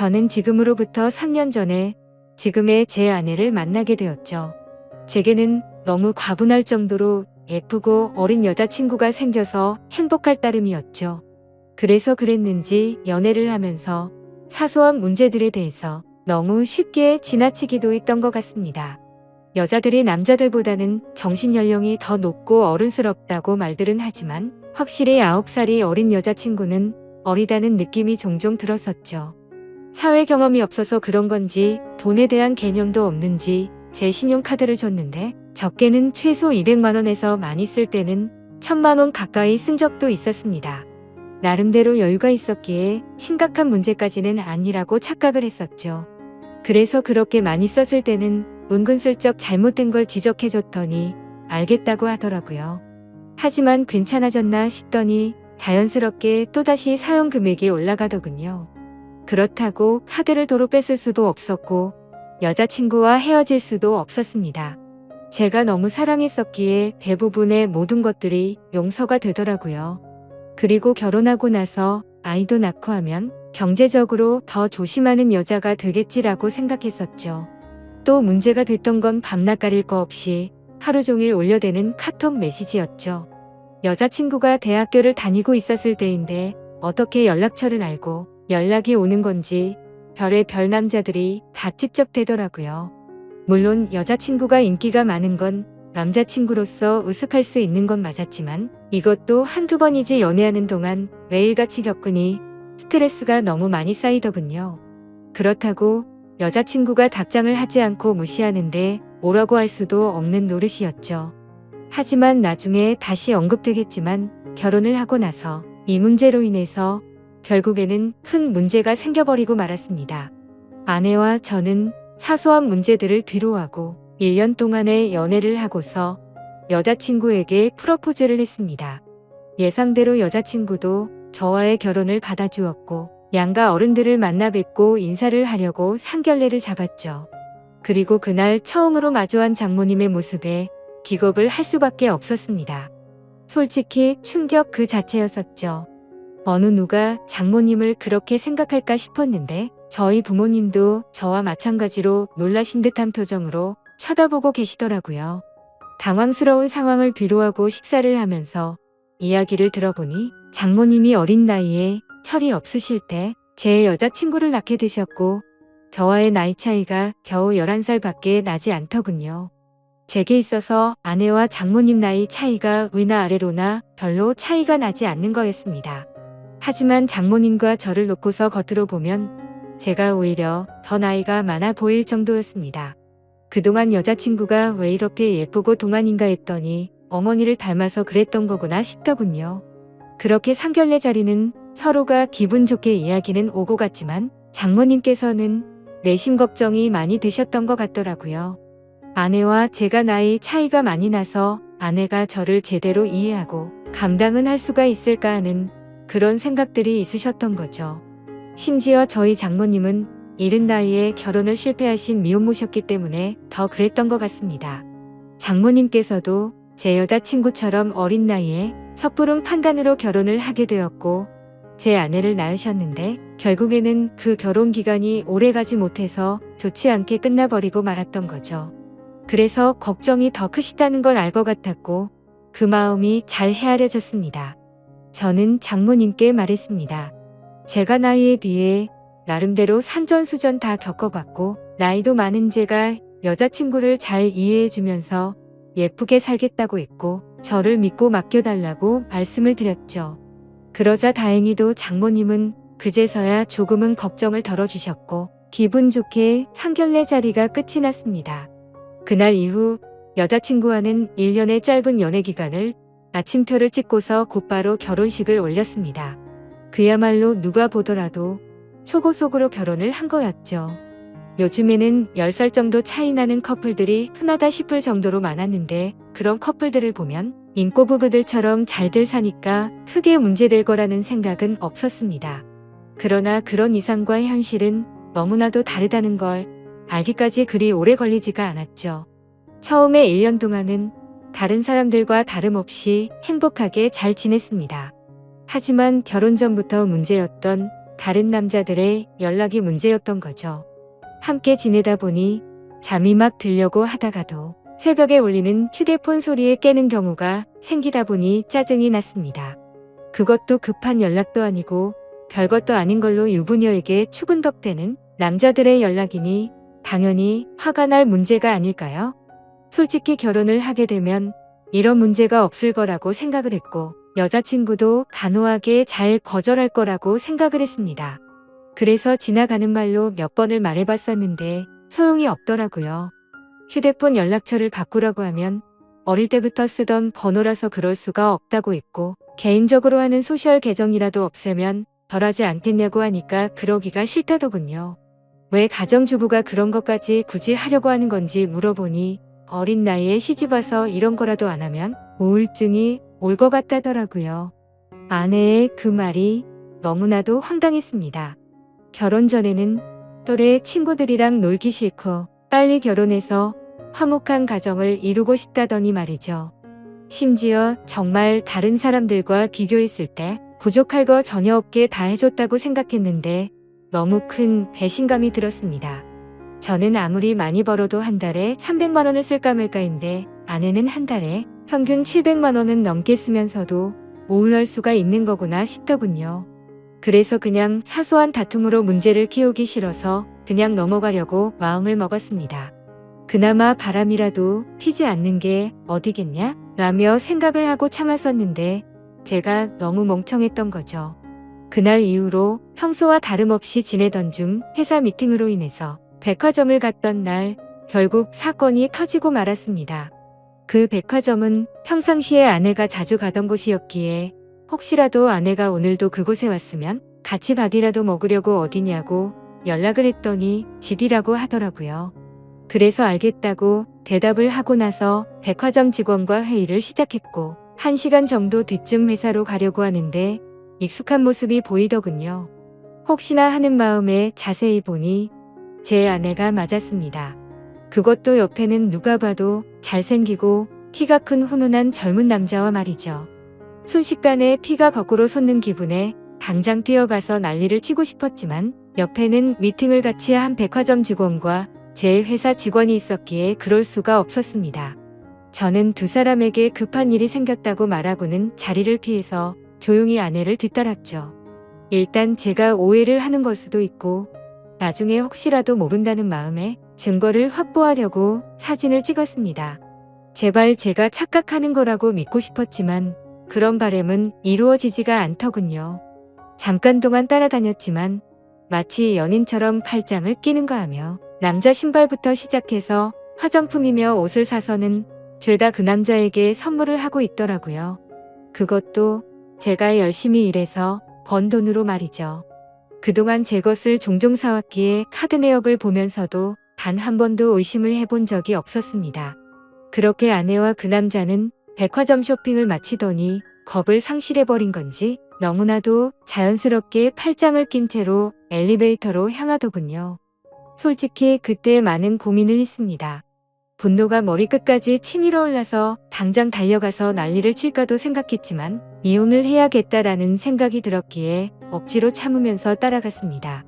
저는 지금으로부터 3년 전에 지금의 제 아내를 만나게 되었죠. 제게는 너무 과분할 정도로 예쁘고 어린 여자친구가 생겨서 행복할 따름이었죠. 그래서 그랬는지 연애를 하면서 사소한 문제들에 대해서 너무 쉽게 지나치기도 했던 것 같습니다. 여자들이 남자들보다는 정신연령이 더 높고 어른스럽다고 말들은 하지만 확실히 9살이 어린 여자친구는 어리다는 느낌이 종종 들었었죠. 사회 경험이 없어서 그런 건지 돈에 대한 개념도 없는지 제 신용카드를 줬는데 적게는 최소 200만 원에서 많이 쓸 때는 1000만 원 가까이 쓴 적도 있었습니다. 나름대로 여유가 있었기에 심각한 문제까지는 아니라고 착각을 했었죠. 그래서 그렇게 많이 썼을 때는 은근슬쩍 잘못된 걸 지적해줬더니 알겠다고 하더라고요. 하지만 괜찮아졌나 싶더니 자연스럽게 또다시 사용 금액이 올라가더군요. 그렇다고 카드를 도로 뺐을 수도 없었고 여자친구와 헤어질 수도 없었습니다. 제가 너무 사랑했었기에 대부분의 모든 것들이 용서가 되더라고요. 그리고 결혼하고 나서 아이도 낳고 하면 경제적으로 더 조심하는 여자가 되겠지라고 생각했었죠. 또 문제가 됐던 건 밤낮 가릴 거 없이 하루 종일 올려대는 카톡 메시지였죠. 여자친구가 대학교를 다니고 있었을 때인데 어떻게 연락처를 알고 연락이 오는 건지 별의 별 남자들이 다 찝쩍대더라고요. 물론 여자친구가 인기가 많은 건 남자친구로서 으슥할 수 있는 건 맞았지만 이것도 한두 번이지 연애하는 동안 매일같이 겪으니 스트레스가 너무 많이 쌓이더군요. 그렇다고 여자친구가 답장을 하지 않고 무시하는데 뭐라고 할 수도 없는 노릇이었죠. 하지만 나중에 다시 언급되겠지만 결혼을 하고 나서 이 문제로 인해서 결국에는 큰 문제가 생겨버리고 말았습니다. 아내와 저는 사소한 문제들을 뒤로하고 1년 동안의 연애를 하고서 여자친구에게 프로포즈를 했습니다. 예상대로 여자친구도 저와의 결혼을 받아주었고 양가 어른들을 만나 뵙고 인사를 하려고 상견례를 잡았죠. 그리고 그날 처음으로 마주한 장모님의 모습에 기겁을 할 수밖에 없었습니다. 솔직히 충격 그 자체였었죠. 어느 누가 장모님을 그렇게 생각할까 싶었는데 저희 부모님도 저와 마찬가지로 놀라신 듯한 표정으로 쳐다보고 계시더라고요. 당황스러운 상황을 뒤로하고 식사를 하면서 이야기를 들어보니 장모님이 어린 나이에 철이 없으실 때 제 여자친구를 낳게 되셨고 저와의 나이 차이가 겨우 11살밖에 나지 않더군요. 제게 있어서 아내와 장모님 나이 차이가 위나 아래로나 별로 차이가 나지 않는 거였습니다. 하지만 장모님과 저를 놓고서 겉으로 보면 제가 오히려 더 나이가 많아 보일 정도였습니다. 그동안 여자친구가 왜 이렇게 예쁘고 동안인가 했더니 어머니를 닮아서 그랬던 거구나 싶더군요. 그렇게 상견례 자리는 서로가 기분 좋게 이야기는 오고 갔지만 장모님께서는 내심 걱정이 많이 되셨던 것 같더라고요. 아내와 제가 나이 차이가 많이 나서 아내가 저를 제대로 이해하고 감당은 할 수가 있을까 하는 그런 생각들이 있으셨던 거죠. 심지어 저희 장모님은 이른 나이에 결혼을 실패하신 미혼모셨기 때문에 더 그랬던 것 같습니다. 장모님께서도 제 여자친구처럼 어린 나이에 섣부른 판단으로 결혼을 하게 되었고 제 아내를 낳으셨는데 결국에는 그 결혼 기간이 오래가지 못해서 좋지 않게 끝나버리고 말았던 거죠. 그래서 걱정이 더 크시다는 걸 알 것 같았고 그 마음이 잘 헤아려졌습니다. 저는 장모님께 말했습니다. 제가 나이에 비해 나름대로 산전수전 다 겪어봤고 나이도 많은 제가 여자친구를 잘 이해해주면서 예쁘게 살겠다고 했고 저를 믿고 맡겨달라고 말씀을 드렸죠. 그러자 다행히도 장모님은 그제서야 조금은 걱정을 덜어주셨고 기분 좋게 상견례 자리가 끝이 났습니다. 그날 이후 여자친구와는 1년의 짧은 연애 기간을 마침표를 찍고서 곧바로 결혼식을 올렸습니다. 그야말로 누가 보더라도 초고속으로 결혼을 한 거였죠. 요즘에는 10살 정도 차이 나는 커플들이 흔하다 싶을 정도로 많았는데 그런 커플들을 보면 인꼬 부부들처럼 잘들 사니까 크게 문제될 거라는 생각은 없었습니다. 그러나 그런 이상과 현실은 너무나도 다르다는 걸 알기까지 그리 오래 걸리지가 않았죠. 처음에 1년 동안은 다른 사람들과 다름없이 행복하게 잘 지냈습니다. 하지만 결혼 전부터 문제였던 다른 남자들의 연락이 문제였던 거죠. 함께 지내다 보니 잠이 막 들려고 하다가도 새벽에 울리는 휴대폰 소리에 깨는 경우가 생기다 보니 짜증이 났습니다. 그것도 급한 연락도 아니고 별것도 아닌 걸로 유부녀에게 추근덕대는 남자들의 연락이니 당연히 화가 날 문제가 아닐까요? 솔직히 결혼을 하게 되면 이런 문제가 없을 거라고 생각을 했고 여자친구도 단호하게 잘 거절할 거라고 생각을 했습니다. 그래서 지나가는 말로 몇 번을 말해봤었는데 소용이 없더라고요. 휴대폰 연락처를 바꾸라고 하면 어릴 때부터 쓰던 번호라서 그럴 수가 없다고 했고 개인적으로 하는 소셜 계정이라도 없애면 덜하지 않겠냐고 하니까 그러기가 싫다더군요. 왜 가정주부가 그런 것까지 굳이 하려고 하는 건지 물어보니 어린 나이에 시집와서 이런 거라도 안 하면 우울증이 올 것 같다더라고요. 아내의 그 말이 너무나도 황당했습니다. 결혼 전에는 또래 친구들이랑 놀기 싫고 빨리 결혼해서 화목한 가정을 이루고 싶다더니 말이죠. 심지어 정말 다른 사람들과 비교했을 때 부족할 거 전혀 없게 다 해줬다고 생각했는데 너무 큰 배신감이 들었습니다. 저는 아무리 많이 벌어도 한 달에 300만 원을 쓸까 말까인데 아내는 한 달에 평균 700만 원은 넘게 쓰면서도 우울할 수가 있는 거구나 싶더군요. 그래서 그냥 사소한 다툼으로 문제를 키우기 싫어서 그냥 넘어가려고 마음을 먹었습니다. 그나마 바람이라도 피지 않는 게 어디겠냐? 라며 생각을 하고 참았었는데 제가 너무 멍청했던 거죠. 그날 이후로 평소와 다름없이 지내던 중 회사 미팅으로 인해서 백화점을 갔던 날 결국 사건이 터지고 말았습니다. 그 백화점은 평상시에 아내가 자주 가던 곳이었기에 혹시라도 아내가 오늘도 그곳에 왔으면 같이 밥이라도 먹으려고 어디냐고 연락을 했더니 집이라고 하더라고요. 그래서 알겠다고 대답을 하고 나서 백화점 직원과 회의를 시작했고 1시간 정도 뒤쯤 회사로 가려고 하는데 익숙한 모습이 보이더군요. 혹시나 하는 마음에 자세히 보니 제 아내가 맞았습니다. 그것도 옆에는 누가 봐도 잘생기고 키가 큰 훈훈한 젊은 남자와 말이죠. 순식간에 피가 거꾸로 솟는 기분에 당장 뛰어가서 난리를 치고 싶었지만 옆에는 미팅을 같이 한 백화점 직원과 제 회사 직원이 있었기에 그럴 수가 없었습니다. 저는 두 사람에게 급한 일이 생겼다고 말하고는 자리를 피해서 조용히 아내를 뒤따랐죠. 일단 제가 오해를 하는 걸 수도 있고 나중에 혹시라도 모른다는 마음에 증거를 확보하려고 사진을 찍었습니다. 제발 제가 착각하는 거라고 믿고 싶었지만 그런 바람은 이루어지지가 않더군요. 잠깐 동안 따라다녔지만 마치 연인처럼 팔짱을 끼는가 하며 남자 신발부터 시작해서 화장품이며 옷을 사서는 죄다 그 남자에게 선물을 하고 있더라고요. 그것도 제가 열심히 일해서 번 돈으로 말이죠. 그동안 제 것을 종종 사왔기에 카드 내역을 보면서도 단 한 번도 의심을 해본 적이 없었습니다. 그렇게 아내와 그 남자는 백화점 쇼핑을 마치더니 겁을 상실해버린 건지 너무나도 자연스럽게 팔짱을 낀 채로 엘리베이터로 향하더군요. 솔직히 그때 많은 고민을 했습니다. 분노가 머리끝까지 치밀어 올라서 당장 달려가서 난리를 칠까도 생각했지만 이혼을 해야겠다라는 생각이 들었기에 억지로 참으면서 따라갔습니다.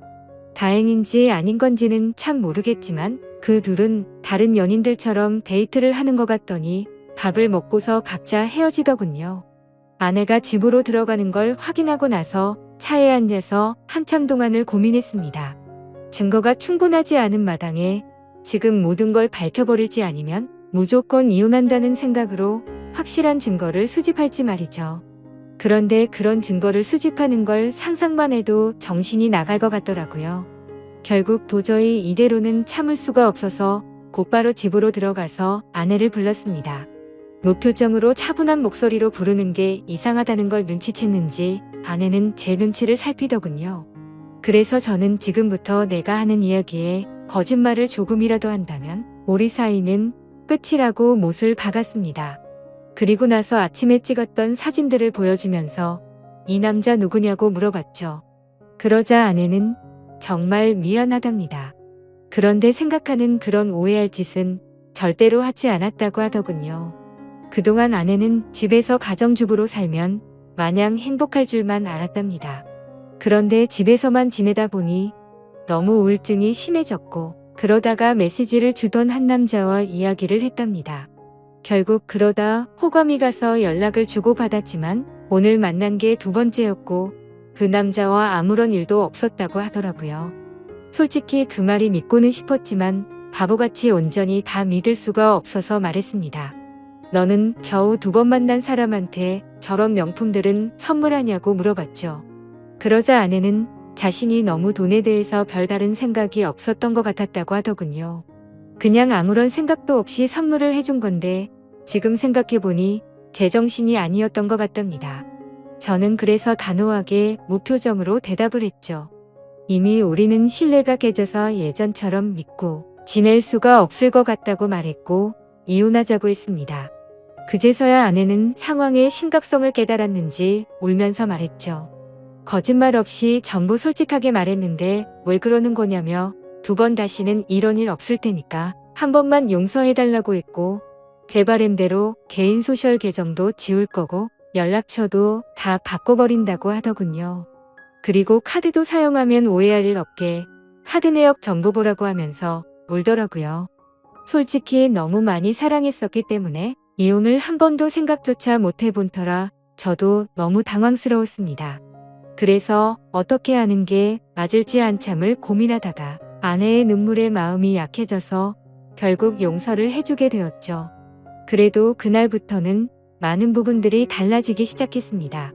다행인지 아닌 건지는 참 모르겠지만 그 둘은 다른 연인들처럼 데이트를 하는 것 같더니 밥을 먹고서 각자 헤어지더군요. 아내가 집으로 들어가는 걸 확인하고 나서 차에 앉아서 한참 동안을 고민했습니다. 증거가 충분하지 않은 마당에 지금 모든 걸 밝혀버릴지 아니면 무조건 이혼한다는 생각으로 확실한 증거를 수집할지 말이죠. 그런데 그런 증거를 수집하는 걸 상상만 해도 정신이 나갈 것 같더라고요. 결국 도저히 이대로는 참을 수가 없어서 곧바로 집으로 들어가서 아내를 불렀습니다. 무표정으로 차분한 목소리로 부르는 게 이상하다는 걸 눈치챘는지 아내는 제 눈치를 살피더군요. 그래서 저는 지금부터 내가 하는 이야기에 거짓말을 조금이라도 한다면 우리 사이는 끝이라고 못을 박았습니다. 그리고 나서 아침에 찍었던 사진들을 보여주면서 이 남자 누구냐고 물어봤죠. 그러자 아내는 정말 미안하답니다. 그런데 생각하는 그런 오해할 짓은 절대로 하지 않았다고 하더군요. 그동안 아내는 집에서 가정주부로 살면 마냥 행복할 줄만 알았답니다. 그런데 집에서만 지내다 보니 너무 우울증이 심해졌고 그러다가 메시지를 주던 한 남자와 이야기를 했답니다. 결국 그러다 호감이 가서 연락을 주고받았지만 오늘 만난 게 두 번째였고 그 남자와 아무런 일도 없었다고 하더라고요. 솔직히 그 말이 믿고는 싶었지만 바보같이 온전히 다 믿을 수가 없어서 말했습니다. 너는 겨우 두 번 만난 사람한테 저런 명품들은 선물하냐고 물어봤죠. 그러자 아내는 자신이 너무 돈에 대해서 별다른 생각이 없었던 것 같았다고 하더군요. 그냥 아무런 생각도 없이 선물을 해준 건데 지금 생각해보니 제정신이 아니었던 것 같답니다. 저는 그래서 단호하게 무표정으로 대답을 했죠. 이미 우리는 신뢰가 깨져서 예전처럼 믿고 지낼 수가 없을 것 같다고 말했고 이혼하자고 했습니다. 그제서야 아내는 상황의 심각성을 깨달았는지 울면서 말했죠. 거짓말 없이 전부 솔직하게 말했는데 왜 그러는 거냐며 두 번 다시는 이런 일 없을 테니까 한 번만 용서해달라고 했고 제 바램대로 개인 소셜 계정도 지울 거고 연락처도 다 바꿔버린다고 하더군요. 그리고 카드도 사용하면 오해할 일 없게 카드 내역 전부 보라고 하면서 울더라고요. 솔직히 너무 많이 사랑했었기 때문에 이혼을 한 번도 생각조차 못 해본 터라 저도 너무 당황스러웠습니다. 그래서 어떻게 하는 게 맞을지 한참을 고민하다가 아내의 눈물에 마음이 약해져서 결국 용서를 해주게 되었죠. 그래도 그날부터는 많은 부분들이 달라지기 시작했습니다.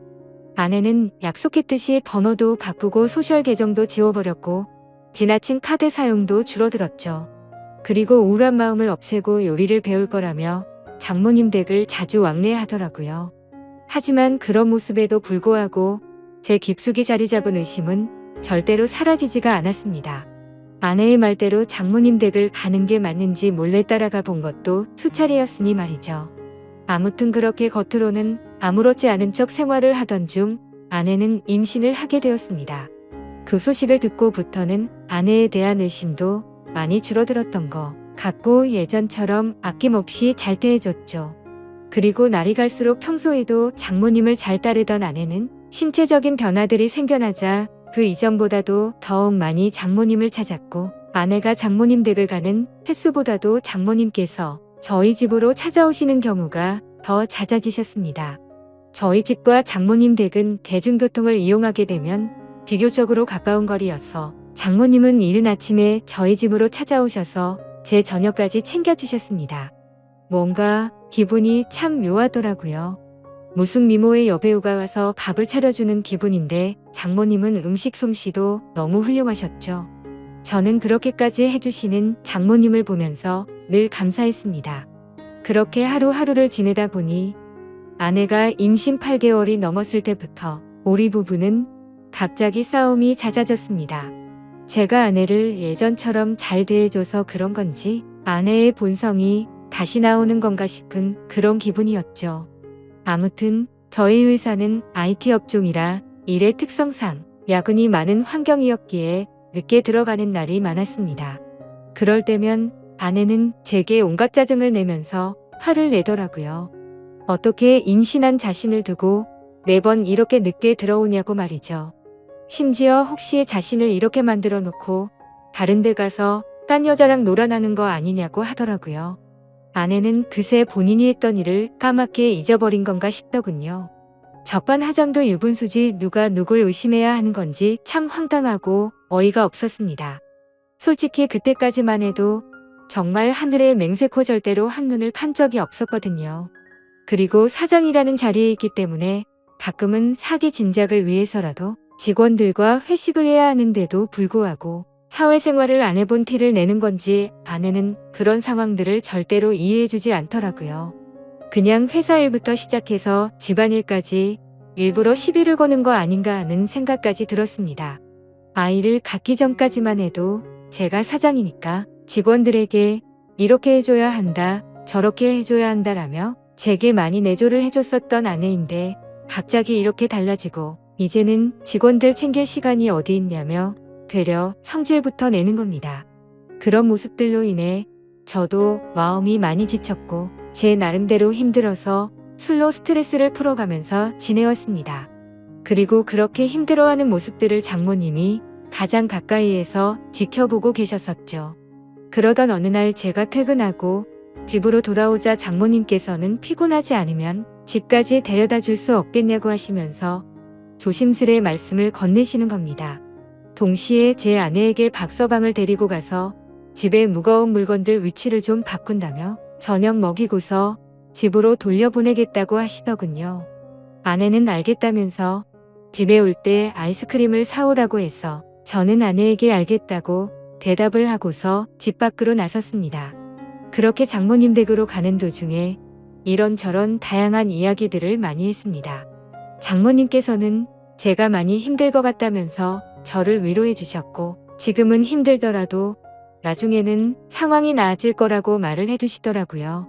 아내는 약속했듯이 번호도 바꾸고 소셜 계정도 지워버렸고 지나친 카드 사용도 줄어들었죠. 그리고 우울한 마음을 없애고 요리를 배울 거라며 장모님 댁을 자주 왕래하더라고요. 하지만 그런 모습에도 불구하고 제 깊숙이 자리 잡은 의심은 절대로 사라지지가 않았습니다. 아내의 말대로 장모님 댁을 가는 게 맞는지 몰래 따라가 본 것도 수차례였으니 말이죠. 아무튼 그렇게 겉으로는 아무렇지 않은 척 생활을 하던 중 아내는 임신을 하게 되었습니다. 그 소식을 듣고부터는 아내에 대한 의심도 많이 줄어들었던 것 같고 예전처럼 아낌없이 잘 대해줬죠. 그리고 날이 갈수록 평소에도 장모님을 잘 따르던 아내는 신체적인 변화들이 생겨나자 그 이전보다도 더욱 많이 장모님을 찾았고 아내가 장모님 댁을 가는 횟수보다도 장모님께서 저희 집으로 찾아오시는 경우가 더 잦아지셨습니다. 저희 집과 장모님 댁은 대중교통을 이용하게 되면 비교적으로 가까운 거리여서 장모님은 이른 아침에 저희 집으로 찾아오셔서 제 저녁까지 챙겨주셨습니다. 뭔가 기분이 참 묘하더라고요. 무슨 미모의 여배우가 와서 밥을 차려주는 기분인데 장모님은 음식 솜씨도 너무 훌륭하셨죠. 저는 그렇게까지 해주시는 장모님을 보면서 늘 감사했습니다. 그렇게 하루하루를 지내다 보니 아내가 임신 8개월이 넘었을 때부터 우리 부부는 갑자기 싸움이 잦아졌습니다. 제가 아내를 예전처럼 잘 대해줘서 그런 건지 아내의 본성이 다시 나오는 건가 싶은 그런 기분이었죠. 아무튼 저희 회사는 IT 업종이라 일의 특성상 야근이 많은 환경이었기에 늦게 들어가는 날이 많았습니다. 그럴 때면 아내는 제게 온갖 짜증을 내면서 화를 내더라고요. 어떻게 임신한 자신을 두고 매번 이렇게 늦게 들어오냐고 말이죠. 심지어 혹시 자신을 이렇게 만들어 놓고 다른 데 가서 딴 여자랑 놀아나는 거 아니냐고 하더라고요. 아내는 그새 본인이 했던 일을 까맣게 잊어버린 건가 싶더군요. 적반하장도 유분수지 누가 누굴 의심해야 하는 건지 참 황당하고 어이가 없었습니다. 솔직히 그때까지만 해도 정말 하늘의 맹세코 절대로 한눈을 판 적이 없었거든요. 그리고 사장이라는 자리에 있기 때문에 가끔은 사기 진작을 위해서라도 직원들과 회식을 해야 하는데도 불구하고 사회생활을 안 해본 티를 내는 건지 아내는 그런 상황들을 절대로 이해해주지 않더라고요. 그냥 회사 일부터 시작해서 집안일까지 일부러 시비를 거는 거 아닌가 하는 생각까지 들었습니다. 아이를 갖기 전까지만 해도 제가 사장이니까 직원들에게 이렇게 해줘야 한다, 저렇게 해줘야 한다라며 제게 많이 내조를 해줬었던 아내인데 갑자기 이렇게 달라지고 이제는 직원들 챙길 시간이 어디 있냐며 되려 성질부터 내는 겁니다. 그런 모습들로 인해 저도 마음이 많이 지쳤고 제 나름대로 힘들어서 술로 스트레스를 풀어가면서 지내왔습니다. 그리고 그렇게 힘들어하는 모습들을 장모님이 가장 가까이에서 지켜보고 계셨었죠. 그러던 어느 날 제가 퇴근하고 집으로 돌아오자 장모님께서는 피곤하지 않으면 집까지 데려다 줄 수 없겠냐고 하시면서 조심스레 말씀을 건네시는 겁니다. 동시에 제 아내에게 박서방을 데리고 가서 집에 무거운 물건들 위치를 좀 바꾼다며 저녁 먹이고서 집으로 돌려보내겠다고 하시더군요. 아내는 알겠다면서 집에 올 때 아이스크림을 사오라고 해서 저는 아내에게 알겠다고 대답을 하고서 집 밖으로 나섰습니다. 그렇게 장모님 댁으로 가는 도중에 이런저런 다양한 이야기들을 많이 했습니다. 장모님께서는 제가 많이 힘들 것 같다면서 저를 위로해 주셨고 지금은 힘들더라도 나중에는 상황이 나아질 거라고 말을 해주시더라고요.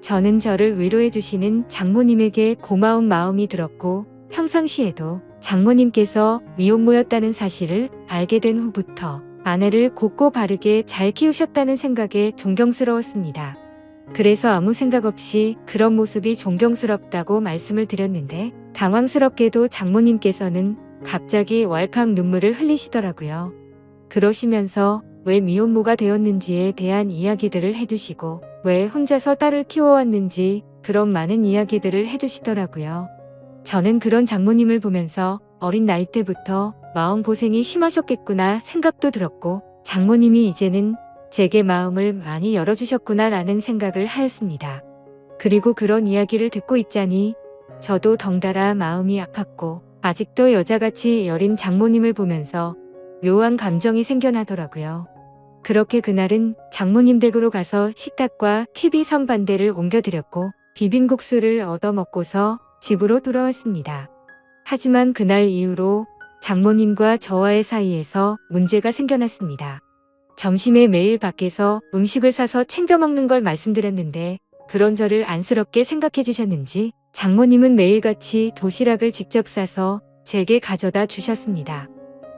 저는 저를 위로해 주시는 장모님에게 고마운 마음이 들었고 평상시에도 장모님께서 미혼모였다는 사실을 알게 된 후부터 아내를 곱고 바르게 잘 키우셨다는 생각에 존경스러웠습니다. 그래서 아무 생각 없이 그런 모습이 존경스럽다고 말씀을 드렸는데 당황스럽게도 장모님께서는 갑자기 왈칵 눈물을 흘리시더라고요. 그러시면서 왜 미혼모가 되었는지에 대한 이야기들을 해주시고 왜 혼자서 딸을 키워왔는지 그런 많은 이야기들을 해주시더라고요. 저는 그런 장모님을 보면서 어린 나이 때부터 마음고생이 심하셨겠구나 생각도 들었고 장모님이 이제는 제게 마음을 많이 열어주셨구나 라는 생각을 하였습니다. 그리고 그런 이야기를 듣고 있자니 저도 덩달아 마음이 아팠고 아직도 여자같이 여린 장모님을 보면서 묘한 감정이 생겨나더라고요. 그렇게 그날은 장모님 댁으로 가서 식탁과 TV 선반대를 옮겨드렸고 비빔국수를 얻어먹고서 집으로 돌아왔습니다. 하지만 그날 이후로 장모님과 저와의 사이에서 문제가 생겨났습니다. 점심에 매일 밖에서 음식을 사서 챙겨 먹는 걸 말씀드렸는데 그런 저를 안쓰럽게 생각해 주셨는지 장모님은 매일같이 도시락을 직접 싸서 제게 가져다 주셨습니다.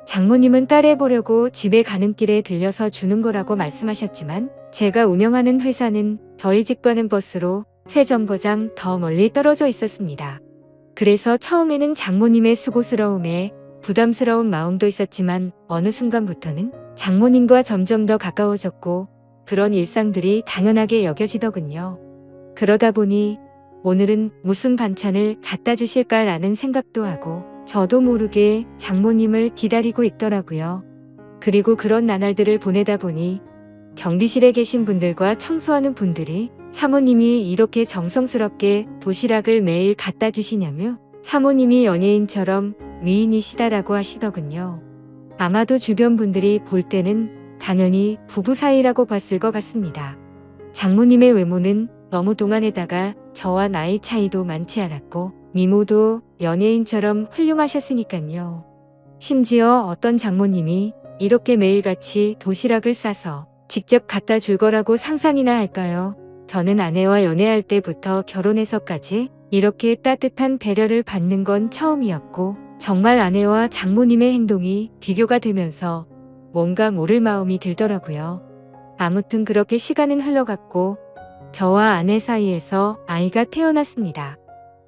장모님은 딸애 보려고 집에 가는 길에 들려서 주는 거라고 말씀하셨지만 제가 운영하는 회사는 저희 집과는 버스로 3정거장 더 멀리 떨어져 있었습니다. 그래서 처음에는 장모님의 수고스러움에 부담스러운 마음도 있었지만 어느 순간부터는 장모님과 점점 더 가까워졌고 그런 일상들이 당연하게 여겨지더군요. 그러다 보니 오늘은 무슨 반찬을 갖다 주실까라는 생각도 하고 저도 모르게 장모님을 기다리고 있더라고요. 그리고 그런 나날들을 보내다 보니 경비실에 계신 분들과 청소하는 분들이 사모님이 이렇게 정성스럽게 도시락을 매일 갖다 주시냐며 사모님이 연예인처럼 미인이시다라고 하시더군요. 아마도 주변 분들이 볼 때는 당연히 부부 사이라고 봤을 것 같습니다. 장모님의 외모는 너무 동안에다가 저와 나이 차이도 많지 않았고 미모도 연예인처럼 훌륭하셨으니깐요. 심지어 어떤 장모님이 이렇게 매일같이 도시락을 싸서 직접 갖다 줄 거라고 상상이나 할까요? 저는 아내와 연애할 때부터 결혼해서까지 이렇게 따뜻한 배려를 받는 건 처음이었고 정말 아내와 장모님의 행동이 비교가 되면서 뭔가 모를 마음이 들더라고요. 아무튼 그렇게 시간은 흘러갔고 저와 아내 사이에서 아이가 태어났습니다.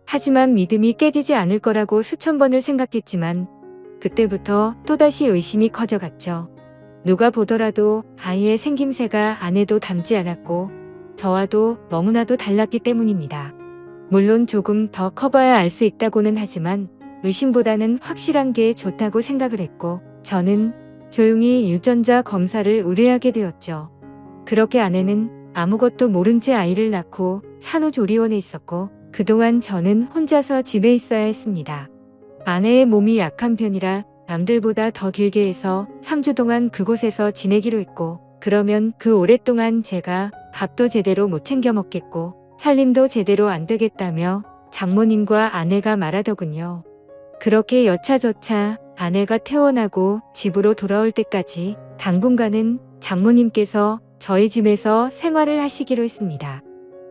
하지만 믿음이 깨지지 않을 거라고 수천 번을 생각했지만 그때부터 또다시 의심이 커져갔죠. 누가 보더라도 아이의 생김새가 아내도 닮지 않았고 저와도 너무나도 달랐기 때문입니다. 물론 조금 더 커봐야 알 수 있다고는 하지만 의심보다는 확실한 게 좋다고 생각을 했고 저는 조용히 유전자 검사를 의뢰하게 되었죠. 그렇게 아내는 아무것도 모른 채 아이를 낳고 산후조리원에 있었고 그동안 저는 혼자서 집에 있어야 했습니다. 아내의 몸이 약한 편이라 남들보다 더 길게 해서 3주 동안 그곳에서 지내기로 했고 그러면 그 오랫동안 제가 밥도 제대로 못 챙겨 먹겠고 살림도 제대로 안 되겠다며 장모님과 아내가 말하더군요. 그렇게 여차저차 아내가 퇴원하고 집으로 돌아올 때까지 당분간은 장모님께서 저희 집에서 생활을 하시기로 했습니다.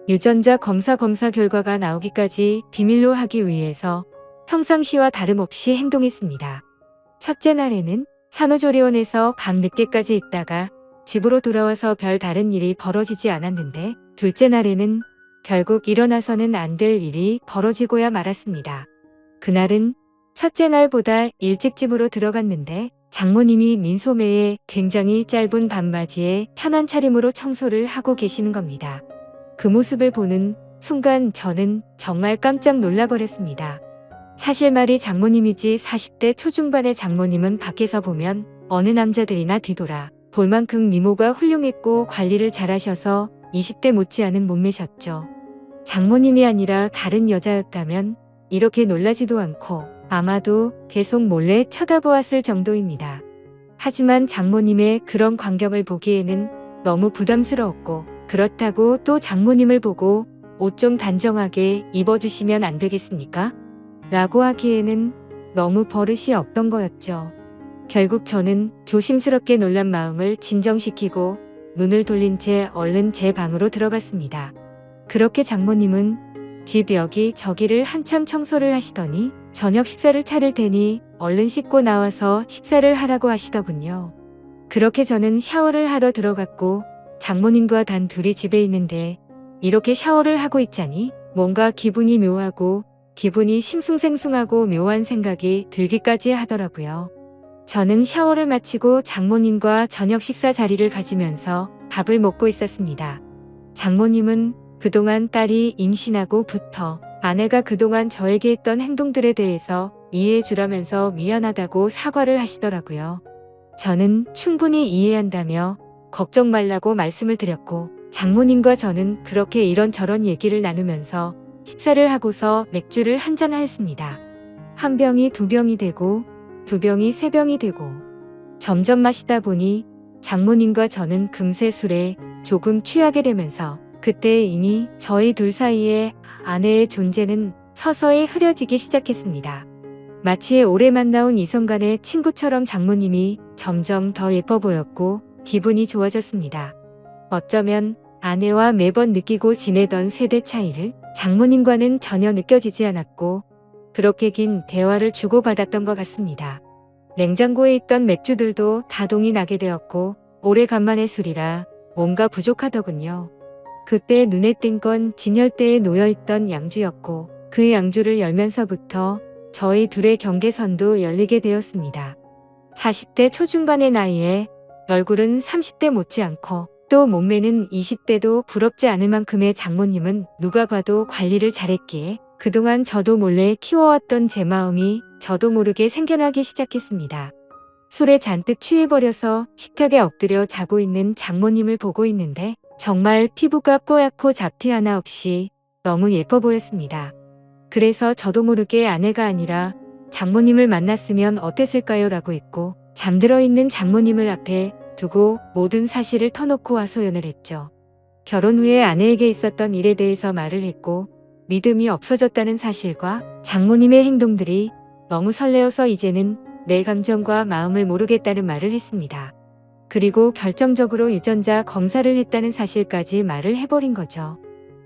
유전자 검사 결과가 나오기까지 비밀로 하기 위해서 평상시와 다름없이 행동했습니다. 첫째 날에는 산후조리원에서 밤 늦게까지 있다가 집으로 돌아와서 별 다른 일이 벌어지지 않았는데 둘째 날에는 결국 일어나서는 안 될 일이 벌어지고야 말았습니다. 그날은 첫째 날보다 일찍 집으로 들어갔는데 장모님이 민소매에 굉장히 짧은 반바지에 편한 차림으로 청소를 하고 계시는 겁니다. 그 모습을 보는 순간 저는 정말 깜짝 놀라버렸습니다. 사실 말이 장모님이지 40대 초중반의 장모님은 밖에서 보면 어느 남자들이나 뒤돌아 볼 만큼 미모가 훌륭했고 관리를 잘하셔서 20대 못지않은 몸매셨죠. 장모님이 아니라 다른 여자였다면 이렇게 놀라지도 않고 아마도 계속 몰래 쳐다보았을 정도입니다. 하지만 장모님의 그런 광경을 보기에는 너무 부담스러웠고, 그렇다고 또 장모님을 보고 옷 좀 단정하게 입어주시면 안 되겠습니까? 라고 하기에는 너무 버릇이 없던 거였죠. 결국 저는 조심스럽게 놀란 마음을 진정시키고 눈을 돌린 채 얼른 제 방으로 들어갔습니다. 그렇게 장모님은 집 여기저기를 한참 청소를 하시더니 저녁 식사를 차릴 테니 얼른 씻고 나와서 식사를 하라고 하시더군요. 그렇게 저는 샤워를 하러 들어갔고 장모님과 단 둘이 집에 있는데 이렇게 샤워를 하고 있자니 뭔가 기분이 묘하고 기분이 싱숭생숭하고 묘한 생각이 들기까지 하더라고요. 저는 샤워를 마치고 장모님과 저녁 식사 자리를 가지면서 밥을 먹고 있었습니다. 장모님은 그동안 딸이 임신하고부터 아내가 그동안 저에게 했던 행동들에 대해서 이해해 주라면서 미안하다고 사과를 하시더라고요. 저는 충분히 이해한다며 걱정 말라고 말씀을 드렸고 장모님과 저는 그렇게 이런저런 얘기를 나누면서 식사를 하고서 맥주를 한잔 하였습니다. 한 병이 두 병이 되고 두 병이 세 병이 되고 점점 마시다 보니 장모님과 저는 금세 술에 조금 취하게 되면서 그때 이미 저희 둘 사이에 아내의 존재는 서서히 흐려지기 시작했습니다. 마치 오래 만나온 이성 간의 친구처럼 장모님이 점점 더 예뻐 보였고 기분이 좋아졌습니다. 어쩌면 아내와 매번 느끼고 지내던 세대 차이를 장모님과는 전혀 느껴지지 않았고 그렇게 긴 대화를 주고받았던 것 같습니다. 냉장고에 있던 맥주들도 다동이 나게 되었고 오래간만에 술이라 뭔가 부족하더군요. 그때 눈에 띈 건 진열대에 놓여있던 양주였고 그 양주를 열면서부터 저희 둘의 경계선도 열리게 되었습니다. 40대 초중반의 나이에 얼굴은 30대 못지않고 또 몸매는 20대도 부럽지 않을 만큼의 장모님은 누가 봐도 관리를 잘했기에 그동안 저도 몰래 키워왔던 제 마음이 저도 모르게 생겨나기 시작했습니다. 술에 잔뜩 취해버려서 식탁에 엎드려 자고 있는 장모님을 보고 있는데 정말 피부가 뽀얗고 잡티 하나 없이 너무 예뻐 보였습니다. 그래서 저도 모르게 아내가 아니라 장모님을 만났으면 어땠을까요? 라고 했고 잠들어 있는 장모님을 앞에 두고 모든 사실을 터놓고 하소연을 했죠. 결혼 후에 아내에게 있었던 일에 대해서 말을 했고 믿음이 없어졌다는 사실과 장모님의 행동들이 너무 설레어서 이제는 내 감정과 마음을 모르겠다는 말을 했습니다. 그리고 결정적으로 유전자 검사를 했다는 사실까지 말을 해버린 거죠.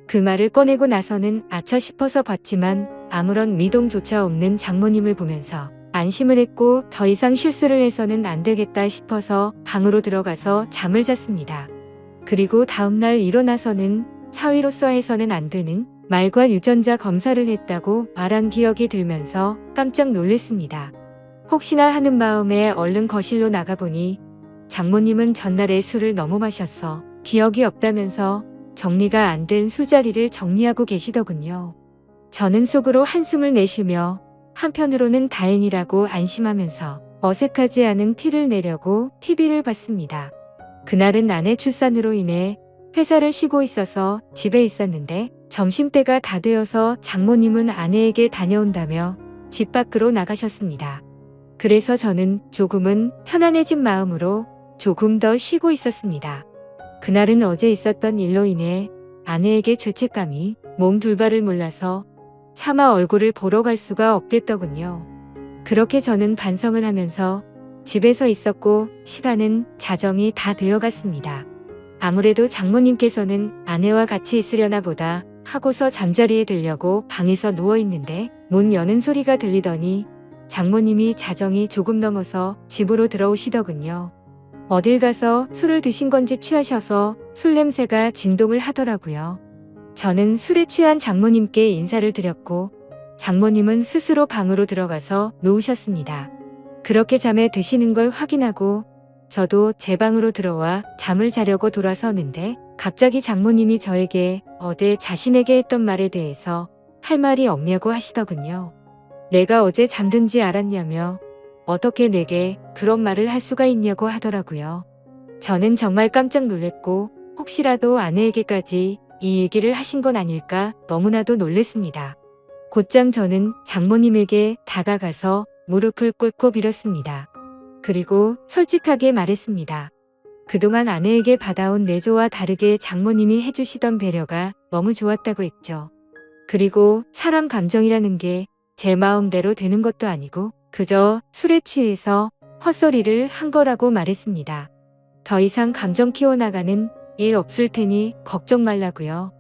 그 말을 꺼내고 나서는 아차 싶어서 봤지만 아무런 미동조차 없는 장모님을 보면서 안심을 했고 더 이상 실수를 해서는 안 되겠다 싶어서 방으로 들어가서 잠을 잤습니다. 그리고 다음날 일어나서는 사위로서 해서는 안 되는 말과 유전자 검사를 했다고 말한 기억이 들면서 깜짝 놀랐습니다. 혹시나 하는 마음에 얼른 거실로 나가보니 장모님은 전날에 술을 너무 마셔서 기억이 없다면서 정리가 안 된 술자리를 정리하고 계시더군요. 저는 속으로 한숨을 내쉬며 한편으로는 다행이라고 안심하면서 어색하지 않은 티를 내려고 TV를 봤습니다. 그날은 아내 출산으로 인해 회사를 쉬고 있어서 집에 있었는데 점심때가 다 되어서 장모님은 아내에게 다녀온다며 집 밖으로 나가셨습니다. 그래서 저는 조금은 편안해진 마음으로 조금 더 쉬고 있었습니다. 그날은 어제 있었던 일로 인해 아내에게 죄책감이 몸 둘바를 몰라서 차마 얼굴을 보러 갈 수가 없겠더군요. 그렇게 저는 반성을 하면서 집에서 있었고 시간은 자정이 다 되어갔습니다. 아무래도 장모님께서는 아내와 같이 있으려나 보다 하고서 잠자리에 들려고 방에서 누워있는데 문 여는 소리가 들리더니 장모님이 자정이 조금 넘어서 집으로 들어오시더군요. 어딜 가서 술을 드신 건지 취하셔서 술 냄새가 진동을 하더라고요. 저는 술에 취한 장모님께 인사를 드렸고 장모님은 스스로 방으로 들어가서 누우셨습니다. 그렇게 잠에 드시는 걸 확인하고 저도 제 방으로 들어와 잠을 자려고 돌아서는데 갑자기 장모님이 저에게 어제 자신에게 했던 말에 대해서 할 말이 없냐고 하시더군요. 내가 어제 잠든지 알았냐며 어떻게 내게 그런 말을 할 수가 있냐고 하더라고요. 저는 정말 깜짝 놀랐고 혹시라도 아내에게까지 이 얘기를 하신 건 아닐까 너무나도 놀랬습니다. 곧장 저는 장모님에게 다가가서 무릎을 꿇고 빌었습니다. 그리고 솔직하게 말했습니다. 그동안 아내에게 받아온 내조와 다르게 장모님이 해주시던 배려가 너무 좋았다고 했죠. 그리고 사람 감정이라는 게 제 마음대로 되는 것도 아니고 그저 술에 취해서 헛소리를 한 거라고 말했습니다. 더 이상 감정 키워나가는 일 없을 테니 걱정 말라고요.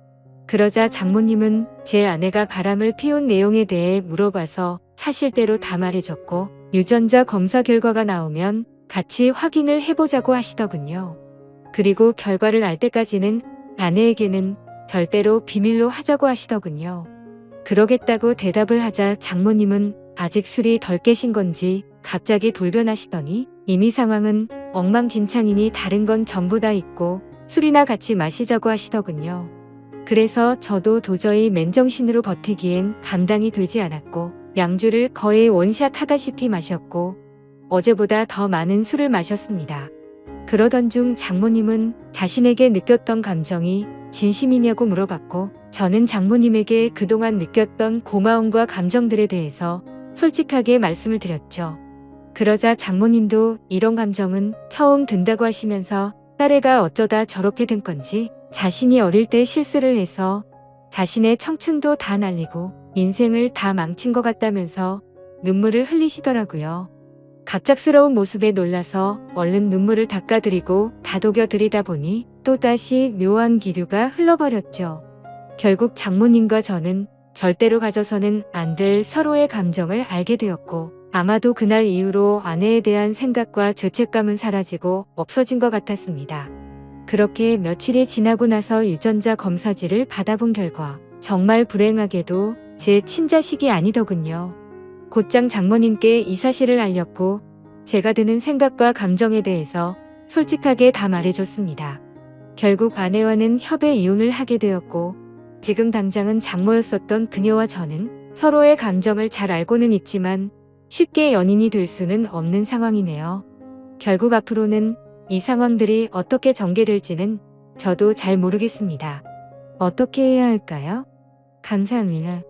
그러자 장모님은 제 아내가 바람을 피운 내용에 대해 물어봐서 사실대로 다 말해줬고 유전자 검사 결과가 나오면 같이 확인을 해보자고 하시더군요. 그리고 결과를 알 때까지는 아내에게는 절대로 비밀로 하자고 하시더군요. 그러겠다고 대답을 하자 장모님은 아직 술이 덜 깨신 건지 갑자기 돌변하시더니 이미 상황은 엉망진창이니 다른 건 전부 다 잊고 술이나 같이 마시자고 하시더군요. 그래서 저도 도저히 맨정신으로 버티기엔 감당이 되지 않았고 양주를 거의 원샷 하다시피 마셨고 어제보다 더 많은 술을 마셨습니다. 그러던 중 장모님은 자신에게 느꼈던 감정이 진심이냐고 물어봤고 저는 장모님에게 그동안 느꼈던 고마움과 감정들에 대해서 솔직하게 말씀을 드렸죠. 그러자 장모님도 이런 감정은 처음 든다고 하시면서 딸애가 어쩌다 저렇게 된 건지 자신이 어릴 때 실수를 해서 자신의 청춘도 다 날리고 인생을 다 망친 것 같다면서 눈물을 흘리시더라고요. 갑작스러운 모습에 놀라서 얼른 눈물을 닦아드리고 다독여드리다 보니 또다시 묘한 기류가 흘러버렸죠. 결국 장모님과 저는 절대로 가져서는 안 될 서로의 감정을 알게 되었고 아마도 그날 이후로 아내에 대한 생각과 죄책감은 사라지고 없어진 것 같았습니다. 그렇게 며칠이 지나고 나서 유전자 검사지를 받아본 결과 정말 불행하게도 제 친자식이 아니더군요. 곧장 장모님께 이 사실을 알렸고 제가 드는 생각과 감정에 대해서 솔직하게 다 말해줬습니다. 결국 아내와는 협의 이혼을 하게 되었고 지금 당장은 장모였었던 그녀와 저는 서로의 감정을 잘 알고는 있지만 쉽게 연인이 될 수는 없는 상황이네요. 결국 앞으로는 이 상황들이 어떻게 전개될지는 저도 잘 모르겠습니다. 어떻게 해야 할까요? 감사합니다.